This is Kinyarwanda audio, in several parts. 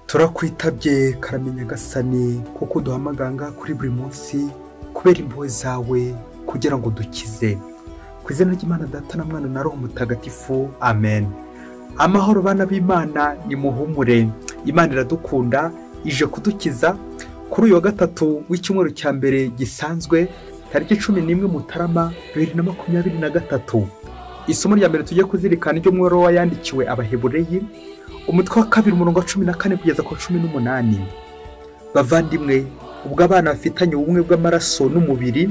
turakwitabye karamenya gasani kuko duhamaganga kuri buri munsi kubera impuhwe zawe kugira ngo dukize. Ku izina ry'Imana Data na Mwana na Roho Mutagatifu, amen. Amahoro bana b'Imana, nimuhumure, Imana iradukunda, ije kudukiza. Kuri uyu wa gatatu w'icyumweru cya mbere gisanzwe, tariki 11 Mutarama 2023, isomo rya mbere tugiye kuzirikana ryo mu Baruwa yandikiwe Abahebureyi, umutwe wa 2 umurongo wa 14 kugeza ku 18. Bavandimwe, ubwo abana bafitanye ubumwe bw'amaraso n'umubiri,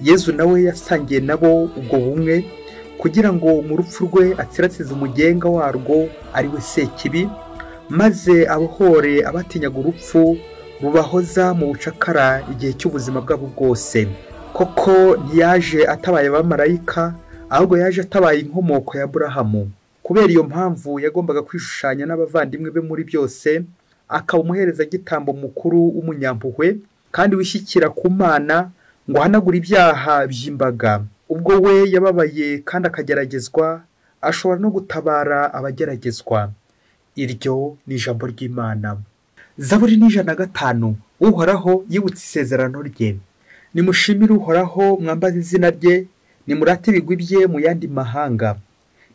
Yezu nawe yasangiye nabo ubwo bumwe, kugira ngo mu rupfu rwe atsiratsize umugenga warwo ari we Sekibi, maze abohore abatinyaga urupfu rubahoza mu bucakara igihe cy'ubuzima bwabo bwose. Koko ntiyaje atabaye abamarayika, ahubwo yaje atabaye inkomoko ya Aburahamu. Kubera iyo mpamvu yagombaga kwishushanya n'abavandimwe be muri byose, akaba umuherezagitambo mukuru w'umunyampuhwe kandi wishyikira ku Mana ngo ahanagure ibyaha by'imbaga. Ubwo we yababaye kandi akageragezwa, ashobora no gutabara abageragezwa. Iryo ni ijambo ry'Imana. Zaburi ni 105. Uhoraho yibutse isezerano rye. Nimushimire Uhoraho, mwambaze izina rye, nimurate ibigwi bye mu yandi mahanga.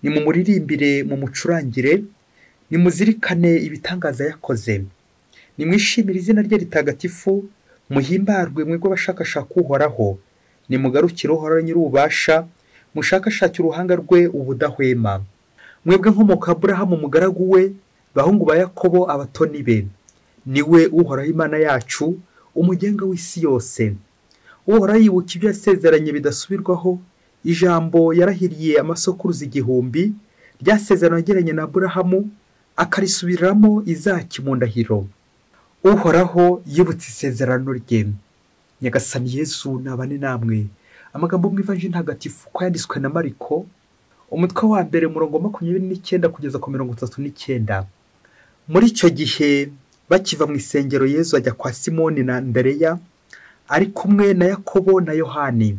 Nimumuririmbire mu mucurangire, nimuzirikane ibitangaza yakoze. Nimwishimire izina rye ritagatifu, muhimbarwe mwebwe abashakashaka Uhoraho. Nimugarukire Uhoraho nyir'ububasha, mushakashake uruhanga rwe ubudahwema. Mwebwe nkomoka Aburahamu umugaragu we, bahungu ba Yakobo abatoni be. Niwe Uhoraho Imana yacu, umugenga w'isi yose. Uhoraho yibuka ibyo yasezeranye bidasubirwaho, ijambo yarahiriye amasokuruza 1000, ryasezerano yagiranye na Aburahamu, akarisubiramo izaki mu ndahiro. Uhoraho yibutse isezerano rye. Nyagasani Yesu nabane namwe. Amagambo mu Ivanjili ntagatifu ko yanditswe na Mariko, umutwe wa 1 umurongo 29 kugeza ku 39. Muri icyo gihe bakiva mu isengero, Yesu ajya kwa Simoni na Andereya, ari kumwe na Yakobo na Yohani.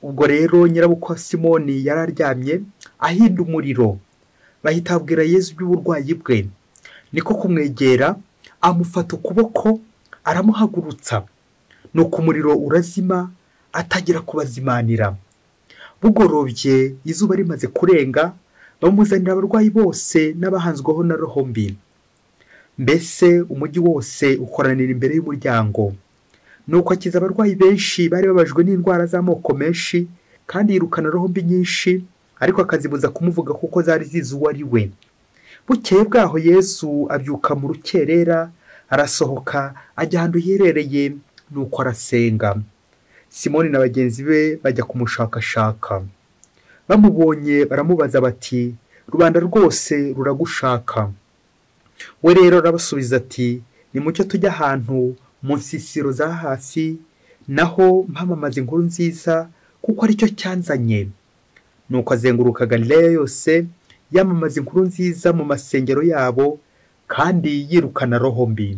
Ubwo rero nyirabukwe wa Simoni yararyamye ahinda umuriro. Bahita babwira Yesu by'uburwayi bwe. Niko kumwegera, amufata ukuboko, aramuhagurutsa. Nuko umuriro urazima, atagira kubazimanira. Bugorobye izuba rimaze kurenga, bamuzanira abarwayi bose n'abahanzweho na roho mbi. Mbese umujyi wose ukoranira imbere y'umuryango. Nuko akiza abarwayi benshi bari babajwe n'indwara z'amoko menshi, kandi yirukana roho mbi nyinshi, ariko akazibuza kumuvuga kuko zari zizi uwo ari we. Bukeye bwaho Yesu abyuka mu rukerera, arasohoka ajya ahantu hiherereye, nuko arasenga. Simoni na bagenzi be bajya kumushakashaka. Bamubonye baramubaza bati, rubanda rwose ruragushaka. We rero arabasubiza ati, nimucyo tujya ahantu mu nsisiro za hafi, naho mpamamaza inkuru nziza, kuko ari cyo cyanzanye. Nuko azenguruka Galileya yose, yamamaza inkuru nziza mu masengero yabo, kandi yirukana roho mbi.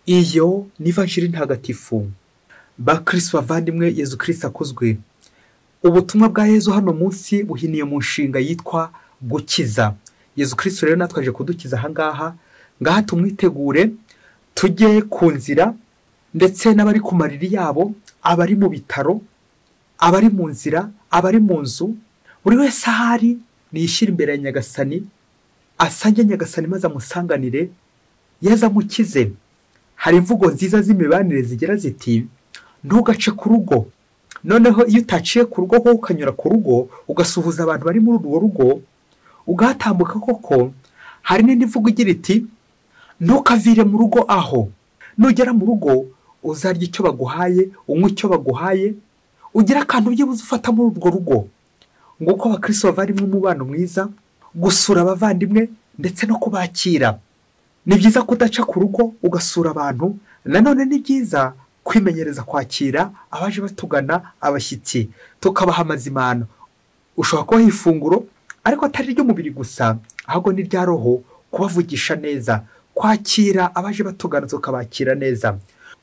Iyo ni Ivanjili ntagatifu. Bakristo bavandimwe, Yezu Kristo akuzwe. Ubutumwa bwa Yezu hano munsi buhiniye mu nshinga yitwa gukiza. Yezu Kristo rero natwaje kudukiza ahangaha, ngaha tumwitegure, tujye ku nzira, ndetse n'abari ku mariri yabo, abari mu bitaro, abari mu nzira, abari mu nzu, buri wese ahari niyishyira imbere ya Nyagasani, asange Nyagasani maze amusanganire, Yezu amukize. Hari imvugo nziza z'imibanire zigira ziti, ntugace ku rugo. Noneho iyo utaciye ku rugo ko ukanyura ku rugo, ugasuhuza abantu bari muri urwo rugo, ugatambuka koko, hari n'indi mvugo igira iti, ntukavire mu rugo aho. Nugera mu rugo, uzarya icyo baguhaye, unywa icyo baguhaye, ugira akantu byibuze ufata muri urwo rugo. Nguko abakristo bavandimwe umubano mwiza, gusura abavandimwe ndetse no kubakira. Ni byiza kudaca ku rugo ugasura abantu, nanone ni byiza kwimenyereza kwakira abaje batugana, abashyitsi, tukabaha amazimano. Ushobora kubaha ifunguro, ariko atari ry'umubiri gusa, ahubwo ni rya roho, kubavugisha neza, kwakira abaje batugana tukabakira neza.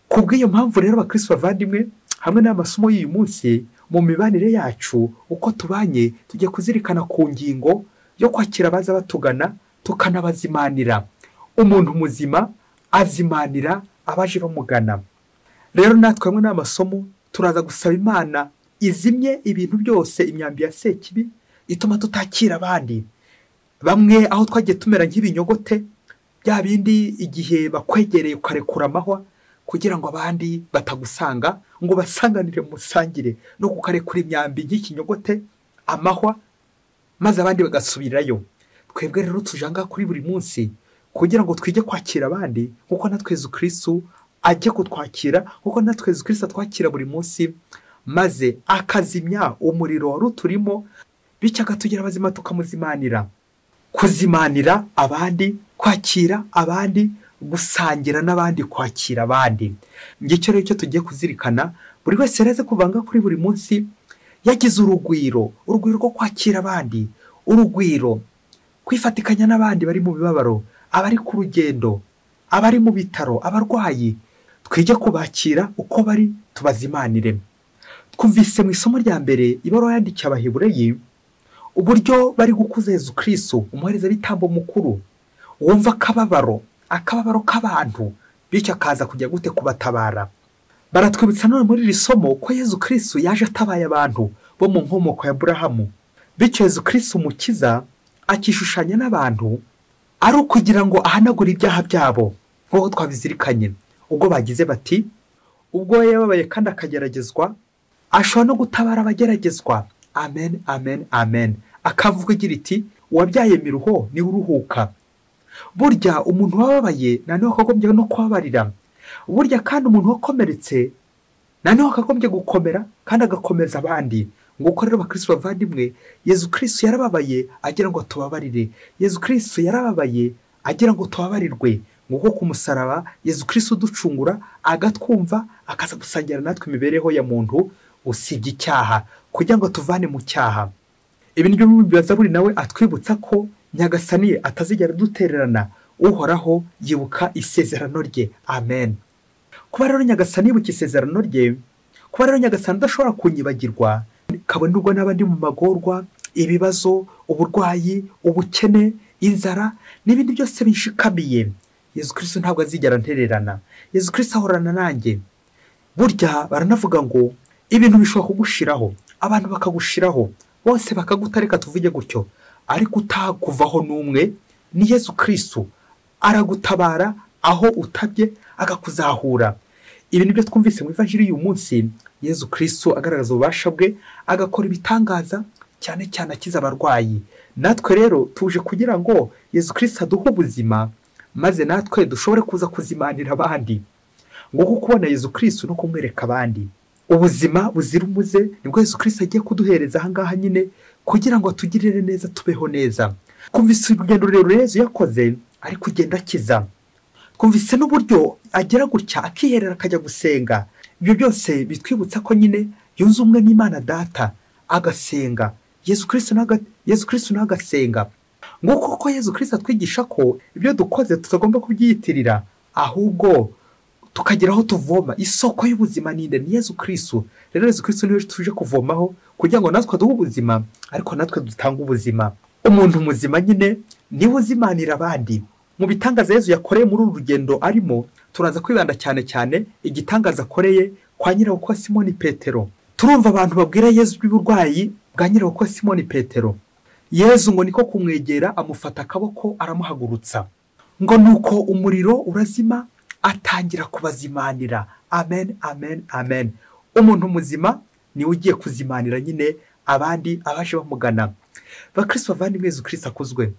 Kubw'iyo mpamvu rero abakristo bavandimwe, hamwe n'amasomo y'uyu munsi, mu mibanire yacu uko tubanye, tujye kuzirikana ku ngingo yo kwakira abaza batugana, tukanabazimanira. Umuntu muzima azimanira abaje bamugana. Rero natwe hamwe n'amasomo turaza gusaba Imana izimye ibintu byose, imyambi ya sekibi ituma tutakira abandi. Bamwe aho twagiye tumera nk'ibinyogote, bya bindi igihe bakwegereye ukarekura amahwa kugira ngo abandi batagusanga ngo basanganire musangire, no kukarekura imyambi nk'ikinyogote amahwa maze abandi bagasubirayo. Twebwe rero tujanga kuri buri munsi kugira ngo twige kwakira abandi kuko natwe Yesu Kristo ajye kutwakira, kuko natwe Yesu Kristo atwakira buri munsi maze akazimya umuriro wari uturimo, bityo akatugira abazima tukamuzimanira. Kuzimanira abandi, kwakira abandi, gusangira n'abandi, kwakira abandi. Ngicyo rero cyo tugiye kuzirikana. Buri wese reze kuvanga kuri buri munsi yagize urugwiro rwo kwakira abandi, urugwiro kwifatikanya n'abandi bari mu bibabaro, abari ku rugendo, abari mu bitaro, abarwayi. Twige kubakira uko bari, tubazimanire. Twumvise mu isomo rya mbere ibaruwa yandikiye Abahebureyi uburyo bari gukuza Yesu Kristo, umuherezabitambo mukuru, wumva akababaro k'abantu, bityo akaza kujya gute kubatabara. Baratwibutsa none muri iri somo ko Yesu Kristo yaje atabaye abantu bo mu nkomoko ya Aburahamu, bityo Yesu Kristo umukiza akishushanya n'abantu ari ukugira ngo ahanagure ibyaha byabo, nk'uko twabizirikanye ubwo bagize bati ubwo yababaye kandi akageragezwa ashobora no gutabara abageragezwa. Amen, amen, amen. Akavuga igira iti uwabyaye miruho niwe uruhuka. Burya umuntu wababaye naneho akagombye no kubabarira. Burya kandi umuntu wakomeretse naneho akagombye gukomera kandi agakomeza abandi. Nguko rero bakristo bavandimwe, Yesu Kristo yarababaye agira ngo tubabarire. Yesu Kristo yarababaye agira ngo tubabarirwe. Nguko ku musaraba Yesu Kristo ducungura, agatwumva, akaza gusangira natwe imibereho ya muntu usibye icyaha kugira ngo tuvane mu cyaha. Ibi nibyo bibaza buri nawe atwibutsa ko Nyagasani atazigera dutererana. Uhoraho yibuka isezerano rye. Amen. Kuba rero Nyagasani yibuka isezerano rye, kuba rero Nyagasani adashobora kunyibagirwa, kabone ubwo n'abandi mu magorwa, ibibazo, uburwayi, ubukene, inzara n'ibindi byose binshikamiye, Yesu Kristo ntabwo azigera ntererana. Yesu Kristo ahorana nanjye. Burya baranavuga ngo ibintu bishobora kugushiraho, abantu bakagushiraho, bose bakagutareka, tuvuge gutyo, ariko utakuvaho n'umwe ni Yesu Kristo. Aragutabara aho utabye, agakuzahura. Ibi nibyo twumvise mu ivanjiri y'uyu munsi. Yesu Kristo agaragaza ububasha bwe, agakora ibitangaza, cyane cyane akiza abarwayi. Natwe rero tuje kugira ngo Yesu Kristo aduhe ubuzima, maze natwe dushobore kuza kuzimanira abandi. Nguko kubona Yesu Kristo no kumwereka abandi ubuzima buzira umuze, nibwo Yesu Kristo agiye kuduhereza aha ngaha nyine kugira ngo atugirire neza, tubeho neza. Kumvise urugendo rurerure Yesu yakoze ari kugenda akiza. Kumvise n'uburyo agera gutya akiherera akajya gusenga. Ibyo byose bitwibutsa ko nyine yunze umwe n'Imana Data agasenga. Yesu Kristo n'agasenga. Nguko ko Yesu Kristo atwigisha ko ibyo dukoze tutagomba kubyiyitirira, ahubwo tukagira aho tuvoma. Isoko y'ubuzima ninde? Ni Yesu Kristo. Rero Yesu Kristo niwe tuje kuvomaho kugira ngo natwe duhe ubuzima, ariko natwe dutanga ubuzima. Umuntu muzima nyine niwe uzimanira abandi. Mu bitangaza Yesu yakoreye muri uru rugendo arimo, turaza kwibanda cyane igitangaza akoreye kwa nyirabukwe Simoni Petero. Turumva abantu babwira Yesu by'uburwayi bwa nyirabukwe Simoni Petero. Yesu ngo niko kumwegera, amufata akaboko, aramuhagurutsa. Ngo nuko umuriro urazima, atangira kubazimanira. Amen, amen, amen. Umuntu muzima niwe ugiye kuzimanira nyine abandi abaje bamugana. Bakristo bavandimwe, Yesu Kristo akuzwe.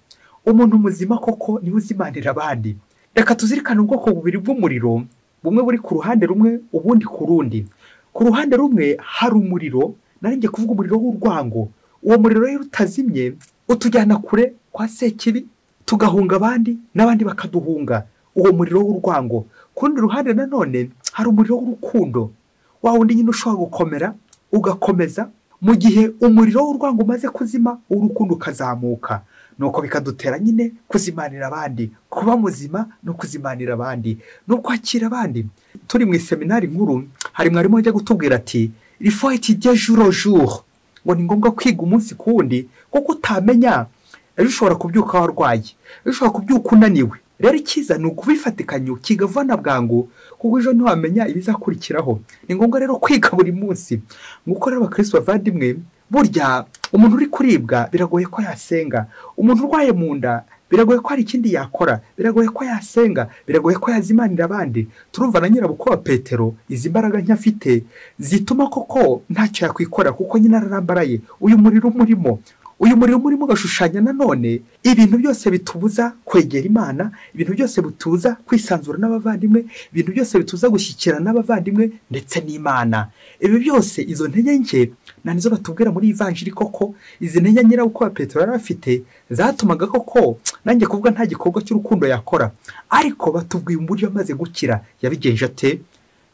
Umuntu muzima koko niwe uzimanira abandi. Reka tuzirikane ubwoko bubiri bw'umuriro, bumwe buri ku ruhande rumwe, ubundi ku rundi. Ku ruhande rumwe hari umuriro, naringiye kuvuga umuriro w'urwango. Uwo muriro rero utazimye utujyana kure kwa sekibi, tugahunga abandi n'abandi bakaduhunga. Uwo muriro w'urwango. Ku rundi ruhande nanone hari umuriro w'urukundo, wa wundi nyine ushobora gukomera ugakomeza mu gihe umuriro w'urwango umaze kuzima, urukundo ukazamuka. Nuko bikadutera nyine kuzimanira abandi, kuba muzima no kuzimanira abandi, no kwakira abandi. Turi mu iseminari nkuru, hari mwarimu ujya gutubwira ati il faut étudier jour au jour. Ngo ni ngombwa kwiga umunsi ku wundi, kuko utamenya ejo ushobora kubyuka warwaye, ejo ushobora kubyuka unaniwe, rero icyiza ni ukubifatikanya ukigavana bwangu kuko ejo ntiwamenya ibizakurikiraho. Ni ngombwa rero kwiga buri munsi. Nk'uko rero abakristo bavandimwe, burya umuntu uri kuribwa biragoye ko yasenga, umuntu urwaye mu nda biragoye ko hari ikindi yakora, biragoye ko yasenga, biragoye ko yazimanira abandi. Turumva na nyirabukwe wa Petero izi mbaraga nk'afite zituma koko ntacyo yakwikora kuko nyine ararambaraye. Uyu muriro umurimo ugashushanya nanone ibintu byose bitubuza kwegera Imana, ibintu byose bituza kwisanzura n'abavandimwe, ibintu byose bituza gushyikirana n'abavandimwe ndetse n'Imana. Ibi byose izo ntege nke nizo batubwira muri ivanjiri koko izi ntege nyirabukwe wa Petero yari afite zatumaga koko nanjye kuvuga nta gikorwa cy'urukundo yakora. Ariko batubwiye uburyo amaze gukira yabigenje ate.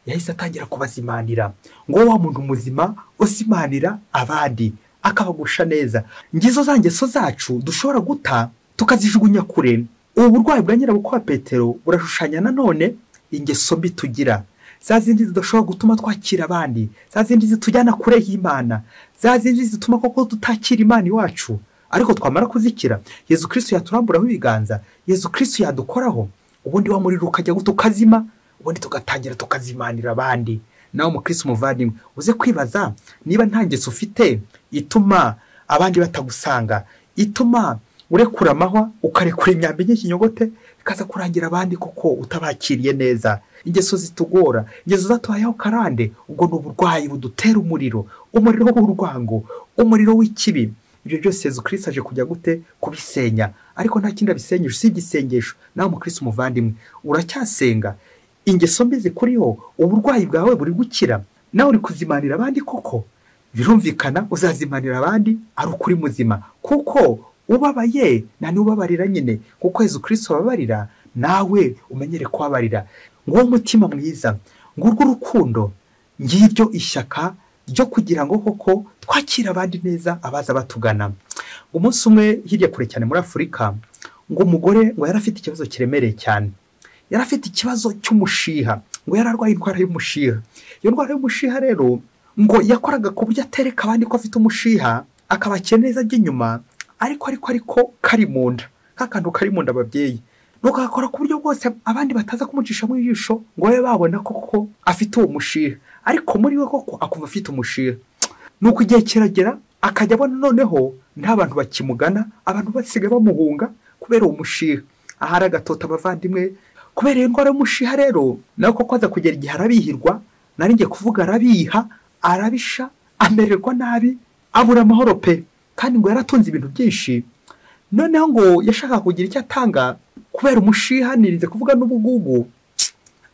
Yahise atangira kubazimanira ngo wa muntu muzima usimanira abandi akabagusha neza. Ngizo za ngeso zacu dushobora guta tukazijugunya kure. Ubu burwayi bwa nyirabukwe wa Petero burashushanya nanone ingeso mbi tugira, za zindi zidashobora gutuma twakira abandi, za zindi zitujyana kure y'Imana, za zindi zituma koko tutakira Imana iwacu. Ariko twamara kuzikira, Yezu Kristo yaturamburaho ibiganza, Yezu Kristo yadukoraho, ubundi wa muriro ukajya tukazima, ubundi tugatangira tukazimanira abandi. Nawe mukristo muvandimwe uze kwibaza niba nta ngeso ufite ituma abandi batagusanga, ituma urekura amahwa ukarekura imyambi y'ikinyogote ikaza kurangira abandi koko utabakiriye neza. Ingeso zitugora, ingeso zatuhayeho karande, ubwo ni uburwayi budutera umuriro w'urwango, umuriro w'ikibi. Ibyo byose Yezu Kristo aje kujya gute kubisenya. Ariko nta kindi abisenyesha usibye isengesho. Nawe mukristo muvandimwe uracyasenga, ingeso mbi zikuriho, uburwayi bwawe buri gukira, nawe uri kuzimanira abandi koko. Birumvikana uzazimanira abandi ari ukuri muzima, kuko ubabaye nani ubabarira nyine, kuko Yezu Kristo ababarira, nawe umenyere kubabarira. Ngo umutima mwiza, ngo urwo rukundo, ngiryo ishyaka ryo kugira ngo koko twakira abandi neza abaza batugana. Umunsi umwe hirya kure cyane muri Afurika, ngo umugore ngo yarafite ikibazo kiremereye cyane, yarafite ikibazo cy'umushiha, ngo yararwaye indwara y'umushiha. Iyo ndwara y'umushiha rero ngo yakoraga ku buryo atereka abandi ko afite umushiha, akabakira neza by'inyuma, ariko kari mu nda, kakantu kari mu nda ababyeyi, nuko agakora ku buryo bwose abandi bataza kumucisha mu ijisho ngo babe babona koko afite uwo mushiha, ariko muri we koko akumva afite umushiha. Nuko igihe kiragera akajya abona noneho nta bantu bakimugana, abantu basigaye bamuhunga kubera uwo mushiha. Ahari agatota abavandimwe kubera iyo ndwara y'umushiha rero, nawe koko aza kugera igihe arabihirwa, nari ngiye kuvuga arabiha, arabisha, amererwa nabi, abura amahoro pe. Kandi ngo yaratunze ibintu byinshi, noneho ngo yashaka kugira icyo atanga kubera umushiha, nirinze kuvuga n'ubugugu,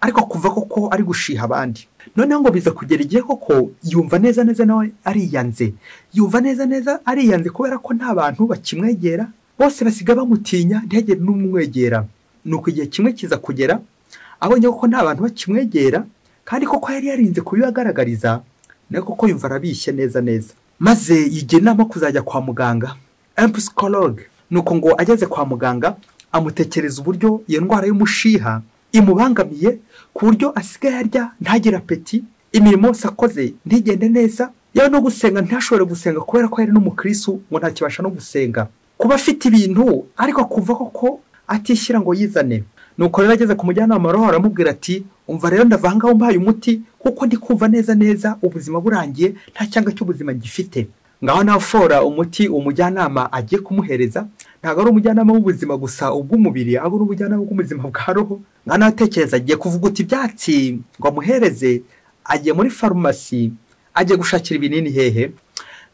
ariko kuva koko ari gushiha abandi. Noneho ngo biza kugera igihe koko yumva neza nawe ariyanze, ariyanze kubera ko nta bantu bakimwegera, bose basiga bamutinya, ntihagire n'umwegera. Nuko igihe kimwe kiza kugera abonye ko nta bantu bakimwegera, kandi koko yari yarinze kubibagaragariza, nawe koko yumva arabishye neza, maze yigira inama kuzajya kwa muganga, psychologue. Nuko ngo ageze kwa muganga amutekereza uburyo iyo ndwara y'umushiha imubangamiye, ku buryo asigaye arya ntagire apeti, imirimo yose akoze ntigende neza, yewe no gusenga ntashobore gusenga kubera ko yari n'umukristo, ngo ntakibasha no gusenga, kuba afite ibintu ariko kuva koko atishyira ngo yizane. Nuko rero ageze ku mujyanama w'amahoro aramubwira ati, umva rero ndavanga umpaye umuti kuko ndi kumva neza ubuzima burangiye, nta cyanga cy'ubuzima gifite. Ngaho nafora umuti umujyanama agiye kumuhereza, ntabwo ari umujyanama w'ubuzima gusa ubw'umubiri, ahubwo n'ubujyanama bw'ubuzima bwa roho. Ngana atekereza agiye kuvuga uti ibyatsi ngo amuhereze, agiye muri farumasi, agiye gushakira ibinini hehe.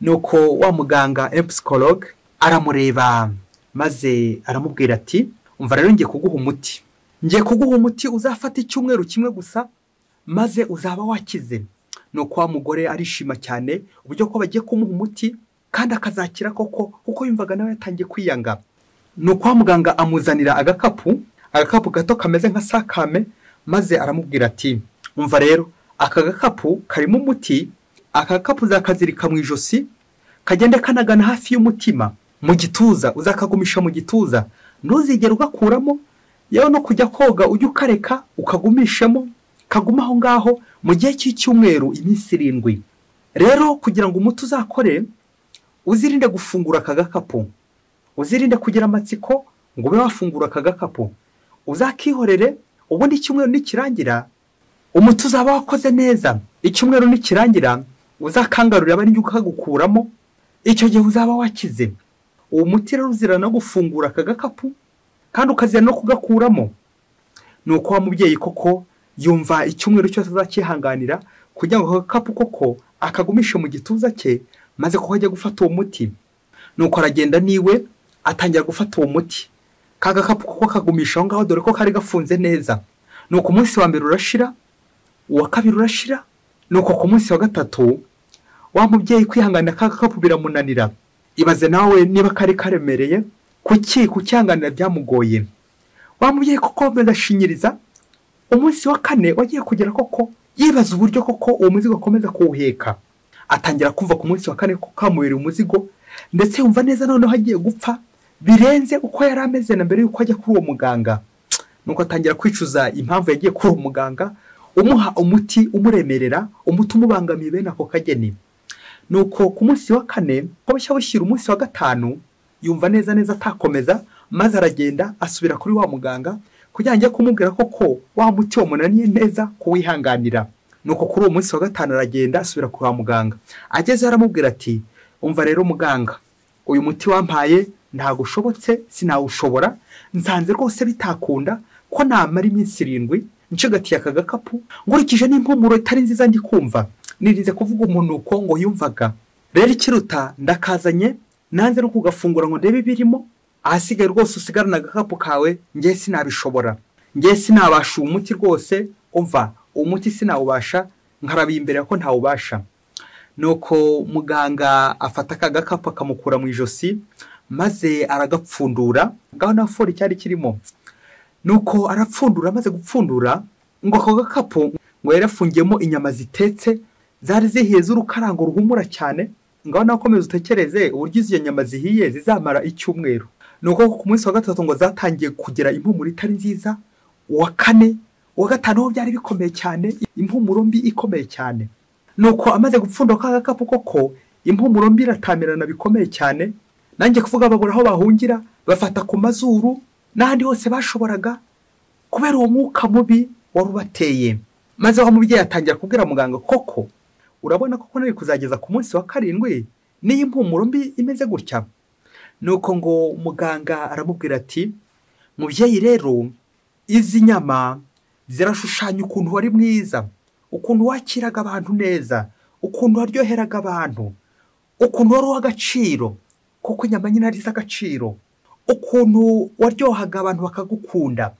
Nuko wa muganga psychologue aramureba maze aramubwira ati, umva rero ngiye kuguha umuti uzafata icyumweru kimwe gusa maze uzaba wakize. Nuko wa mugore arishima cyane uburyo ko bagiye kumuha umuti kandi akazakira koko, kuko yumvaga nawe yatangiye kwiyanga. Nuko wa muganga amuzanira agakapu gato kameze nka sakame, maze aramubwira ati, umva rero aka gakapu karimo umuti, aka gakapu uzakazirika mu ijosi, kagende kanagana hafi y'umutima, mu gituza uzakagumisha mu gituza, ntuzigere ugakuramo, yewe no kujya koga ujye ukareka ukagumishemo, kaguma aho ngaho mu gihe cy'icyumweru iminsi 7. Rero kugira ngo umuti uzakore, uzirinde gufungura aka gakapu, uzirinde kugira amatsiko ngo ube wafungura aka gakapu, uzakihorere, ubundi icyumweru nikirangira umuti uzaba wakoze neza. Icyumweru nikirangira uzakangarurira abari ukagukuramo, icyo gihe uzaba wakize. Uwo muti rero uzira no gufungura aka gakapu kandi ukazira no kugakuramo. Nuko wa mubyeyi koko yumva icyumweru cyose azakihanganira kugira ngo agakapu koko akagumishe mu gituza cye, maze ko ajya gufata uwo muti. Nuko aragenda niwe atangira gufata uwo muti. Ka gakapu koko kagumisha aho ngaho, dore ko kari gafunze neza. Nuko umunsi wa mbere urashira, uwa kabiri urashira, nuko ku munsi wa gatatu wa mubyeyi kwihanganira ka gakapu biramunanira. Ibaze nawe niba kari karemereye, kucyanganira byamugoye. Wa mubyeyi koko bedashinyiriza. Umunsi wa kane wagiye kugera koko yibaza uburyo koko uwo muzigo akomeza kuwuheka. Atangira kumva ku munsi wa kane ko kamubera umuzigo, ndetse yumva neza noneho hagiye gupfa birenze uko yari ameze na mbere yuko ajya kuri uwo muganga. Nuko atangira kwicuza impamvu yagiye kuri uwo muganga umuha umuti umuremerera, umuti umubangamiye bene ako kageni. Nuko ku munsi wa kane ko bashya bushyira umunsi wa gatanu, yumva neza atakomeza, maze aragenda asubira kuri wa muganga kugira ngo kumubwira koko wa muti wamunaniye neza kuwihanganira. Nuko kuri uwo munsi wa gatanu aragenda asubira kwa muganga. Ageze aramubwira ati, umva rero muganga, uyu muti wampaye ntago ushobotse, sinawushobora, nsanze rwose bitakunda ko namara iminsi 7 ncigatiye aka gakapu, nkurikije n'impumuro itari nziza ndi kumva, nirinze kuvuga umunuko ngo yumvaga. Rero ikiruta ndakazanye, nanze no kugafungura ngo ndebe birimo, ahasigaye rwose usigarana agakapu kawe, ngiye sinabishobora, ngiye sinabasha umuti rwose, umva umuti sinawubasha, nkarabiye imbere ko ntawubasha. Nuko muganga afata aka gakapu akamukura mu ijosi, maze aragapfundura, ngaho na fori cyari kirimo. Nuko arapfundura, maze gupfundura ngo ako gakapu ngo yarafungiyemo inyama zitetse, zari zihiye z'urukarango ruhumura cyane. Ngaho nakomeza utekereze uburyo izo nyama zihiye zizamara icyumweru. Nuko ku munsi wa gatatu ngo zatangiye kugira impumuro itari nziza, uwa kane, uwa gatanu byari bikomeye cyane, impumuro mbi ikomeye cyane. Nuko amaze gupfundura ka gakapu koko impumuro mbi iratamirana bikomeye cyane. Nanjye kuvuga babura aho bahungira, bafata ku mazuru n'ahandi hose bashoboraga kubera uwo mwuka mubi warubateye. Maze aho mubyeyi atangira kubwira muganga, koko urabona koko nari kuzageza ku munsi wa 7 n'iyi impumuro mbi imeze gutya. Nuko ngo muganga aramubwira ati, mubyeyi rero izi nyama zirashushanya ukuntu wari mwiza, ukuntu wakiraga abantu neza, ukuntu waryoheraga abantu, ukuntu wari uw'agaciro, kuko inyama nyine ari iz'agaciro, ukuntu waryohaga abantu bakagukunda.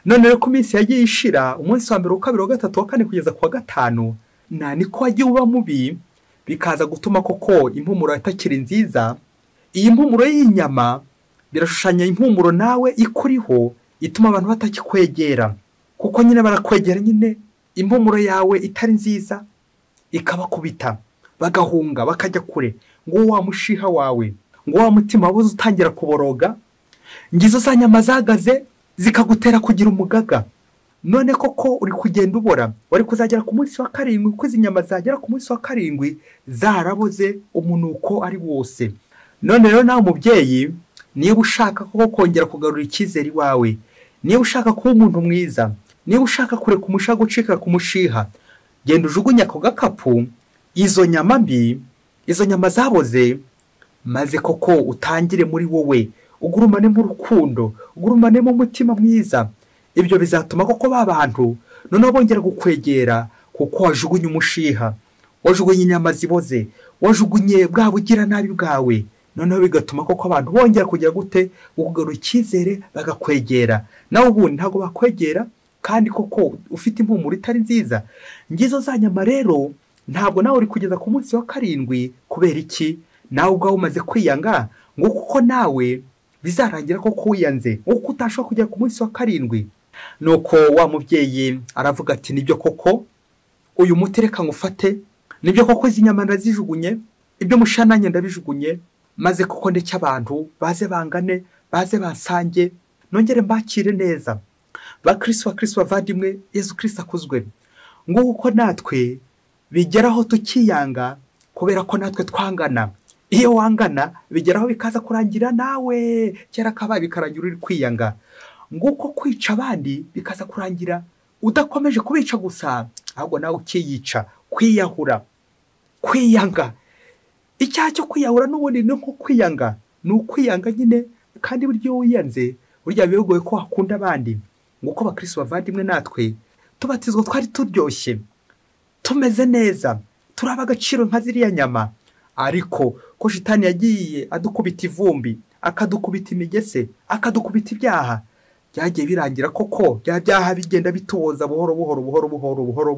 None rero ku minsi yagiye ishira, umunsi wa mbere, wa kabiri, wa gatatu, wa kane kugeza ku wa gatanu, niko wagiye uba mubi, bikaza gutuma koko impumuro itakiri nziza. Iyi mpumuro y'inyama birashushanya impumuro nawe ikuriho, ituma abantu batakikwegera, kuko nyine barakwegera nyine impumuro yawe itari nziza ikabakubita, bagahunga bakajya kure, ngo wa mushiha wawe, ngo wa mutima wawe utangira kuboroga, ngizo za nyama zagaze zikagutera kugira umugaga. None koko uri kugenda ubora, wari kuzagera ku munsi wa 7, kuko izi nyama zagera ku munsi wa 7 zaraboze umunuko ari wose. None rero nawe mubyeyi, niba ushaka koko kongera kugarura icyizere iwawe, niba ushaka kuba umuntu mwiza, niba ushaka kureka umushago ucika ku mushiha, genda ujugunya ako gakapu izo nyama mbi, izo nyama zaboze, maze koko utangire muri wowe, ugurumane mu rukundo, ugurumane mu mutima mwiza. Ibyo bizatuma koko babantu noneho bongera gukwegera, kuko wajugunye umushiha, wajugunye inyama ziboze, wajugunye bwa bugira nabi bwawe. Noneho bigatuma koko abantu bongera kugira gute, ugarura icyizere bagakwegera. Nawe ubundi ntago bakwegera, kandi koko ufite impumuro itari nziza. Ngizo za nyama rero ntabwo nawe uri kugeza ku munsi wa 7, kubera iki? Nawe ubwawe umaze kwiyanga, ngo kuko nawe bizarangira koko wiyanze, uko utashobora kujya ku munsi wa 7. Nuko wa mubyeyi aravuga ati, nibyo koko uyu muti reka ngufate, nibyo koko izi nyama ndazijugunye, ibyo mushananye ndabijugunye, maze koko ndetse abantu baze bangane, baze bansange, nongere mbakire neza. Bakristo bavandimwe, Yesu Kristo akuzwe. Ngo uko natwe bigeraho tukiyanga, kubera ko natwe twangana. Iyo wangana bigeraho bikaza kurangira nawe kera kabaye bikarangira uri kwiyanga. nguko kwica abandi bikaza kurangira udakomeje kubica gusa, ahubwo nawe ukiyica, kwiyahura, kwiyanga. Icyaha cyo kwiyahura n'ubundi ni nko kwiyanga, ni ukwiyanga nyine, kandi buryo wiyanze burya bigoye ko wakunda abandi. Nguko abakristo bavandimwe natwe tubatizwa twari turyoshye, tumeze neza, turaba agaciro nka ziriya nyama, ariko ko shitani yagiye adukubita ivumbi, akadukubita imigese, akadukubita ibyaha, byagiye birangira koko bya byaha bigenda bituboza buhoro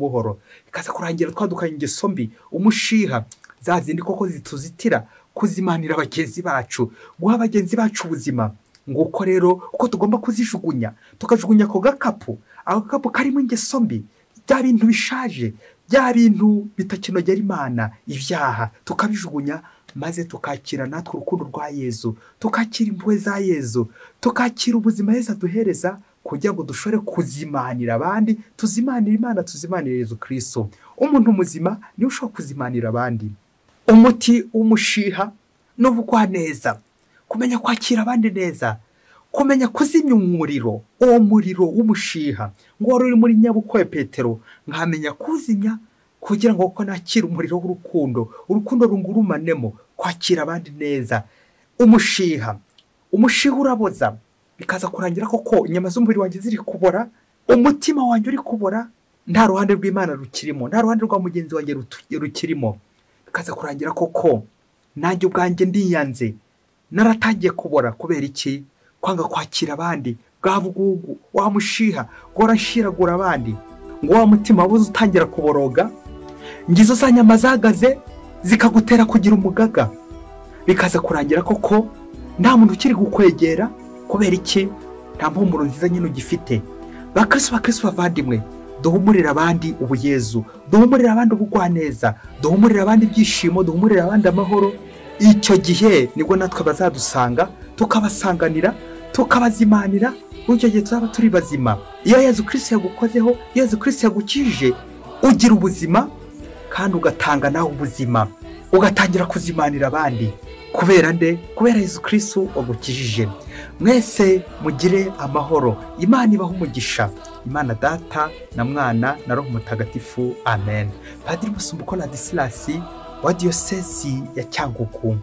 buhoro, bikaza kurangira twadukanye ingeso mbi, umushiha, za zindi koko zituzitira kuzimanira abagenzi bacu, guha abagenzi bacu ubuzima. Nguko rero uko tugomba kuzijugunya, tukajugunya ko gakapu, ako gakapu karimo ingeso mbi, bya bintu bishaje, bya bintu bitakinogera Imana, ibyaha, tukabijugunya, maze tukakira natwe urukundo rwa Yezu, tukakira impuhwe za Yezu, tukakira ubuzima Yezu aduhereza, kugira ngo dushobore kuzimanira abandi, tuzimanira Imana, tuzimanira Yezu Kristo. Umuntu muzima niwe ushobora kuzimanira abandi. Umuti w'umushiha n'ubugwaneza, kumenya kwakira abandi neza, kumenya kuzimya umuriro, uwo muriro w'umushiha ngo wari uri muri nyabukwe Petero, nkamenya kuzimya kugira ngo ko nakira umuriro w'urukundo, urukundo rungurumanemo, kwakira abandi neza. Umushiha uraboza, bikaza kurangira koko inyama z'umubiri wanjye ziri kubora, umutima wanjye uri kubora, nta ruhande rw'Imana rukirimo, nta ruhande rwa mugenzi wanjye rukirimo, bikaza kurangira koko nanjye ubwanjye ndiyanze, naratangiye kubora. Kubera iki? Kwanga kwakira abandi, bwa bugugu, wa mushiha gora nshiragura abandi, ngo wa mutima wabuze utangira kuboroga, ngizo za nyama zagaze zikagutera kugira umugaga, bikaza kurangira koko nta muntu ukiri gukwegera. Kubera iki? Nta mpumuro nziza nyine ugifite. Bakristo bavandimwe, duhumurira abandi ubuyezu, duhumurira abandi ubugwaneza, duhumurira abandi ibyishimo, duhumurira abandi amahoro. Icyo gihe nibwo natwe bazadusanga, tukabasanganira, tukabazimanira, icyo gihe tuzaba turi bazima. Iyo Yezu Kristo yagukozeho, Yezu Kristo yagukijije, ugira ubuzima kandi ugatanga nawe ubuzima, ugatangira kuzimanira abandi. Kubera nde? Kubera Yezu Kristo wagukijije. Mwese mugire amahoro, Imana ibahe umugisha, Imana Data na Mwana na Roho Mutagatifu. Amen. Padiri Musumbuko Ladislas wa Diyosezi ya Cyangugu.